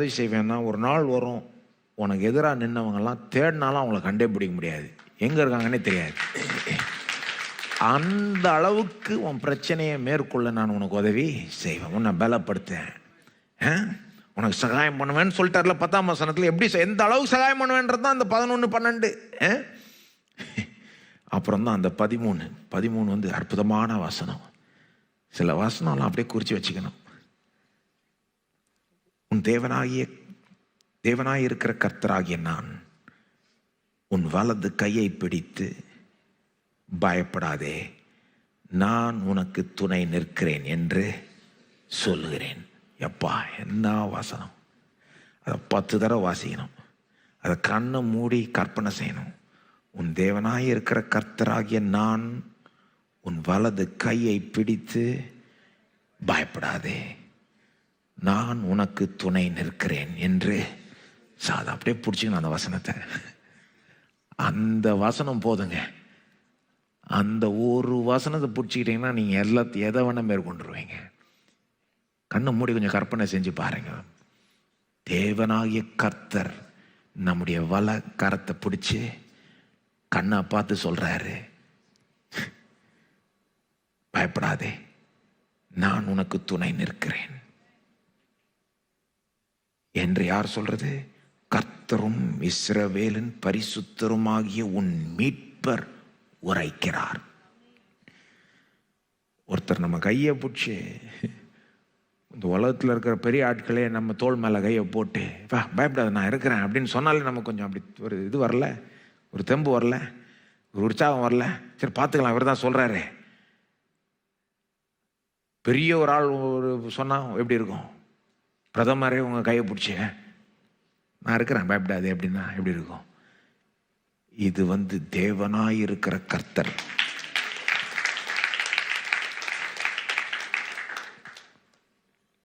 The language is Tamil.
உதவி செய்வேன்னா ஒரு நாள் வரும், உனக்கு எதிராக நின்னவங்கெல்லாம் தேடினாலும் அவங்கள கண்டே பிடிக்க முடியாது, எங்கே இருக்காங்கன்னே தெரியாது. அந்த அளவுக்கு உன் பிரச்சனையை மேற்கொள்ள நான் உனக்கு உதவி செய்வேன், உன்னை பலப்படுத்தேன், உனக்கு சகாயம் பண்ணுவேன்னு சொல்லிட்டார்ல 10ஆம் வசனத்தில். எப்படி எந்த அளவுக்கு சகாயம் பண்ணுவேன்றது தான் அந்த 11, 12. அப்புறம் தான் அந்த 13 வந்து அற்புதமான வசனம். சில வசனம்லாம் அப்படியே குறித்து வச்சுக்கணும். உன் தேவனாய் இருக்கிற கர்த்தராகிய நான் உன் வலது கையை பிடித்து பயப்படாதே, நான் உனக்கு துணை நிற்கிறேன் என்று சொல்லுகிறேன். எப்பா என்ன வசனம்! அதை 10 தடவை வாசிக்கணும், அதை கண்ணை மூடி கற்பனை செய்யணும். உன் தேவனாய் இருக்கிற கர்த்தராகிய நான் உன் வலது கையை பிடித்து பயப்படாதே, நான் உனக்கு துணை நிற்கிறேன் என்று. சாதா அப்படியே பிடிச்சிக்கணும் அந்த வசனத்தை. அந்த வசனம் போதுங்க. அந்த ஒரு வசனத்தை பிடிச்சிக்கிட்டீங்கன்னா நீங்கள் எல்லாத்தையும் எதை வேணால் மேற்கொண்டுருவீங்க. கண்ணை மூடி கொஞ்சம் கற்பனை செஞ்சு பாருங்க. தேவனாகிய கர்த்தர் நம்முடைய வல கரத்தை பிடிச்சி கண்ணை பார்த்து சொல்றாரு, பயப்படாதே, நான் உனக்கு துணை நிற்கிறேன் என்று. யார் சொல்றது? கர்த்தரும் இஸ்ரவேலின் பரிசுத்தருமாகிய உன் மீட்பர் உரைக்கிறார். ஒருத்தர் நம்ம கையை பிடிச்சி, இந்த உலகத்தில் இருக்கிற பெரிய ஆட்களே நம்ம தோள் மேலே கையை போட்டு வா பயப்படாத நான் இருக்கிறேன் அப்படின்னு சொன்னாலே நமக்கு கொஞ்சம் அப்படி ஒரு இது வரல, ஒரு தெம்பு வரல, ஒரு உற்சாகம் வரல. சரி பார்த்துக்கலாம், இவர் தான் சொல்கிறாரு. பெரிய ஒரு ஆள் ஒரு சொன்னால் எப்படி இருக்கும்? பிரதமரே உங்கள் கையை பிடிச்சி நான் இருக்கிறேன் பயப்படாது அப்படின்னா எப்படி இருக்கும்? இது வந்து தேவனாய் இருக்கிற கர்த்தர்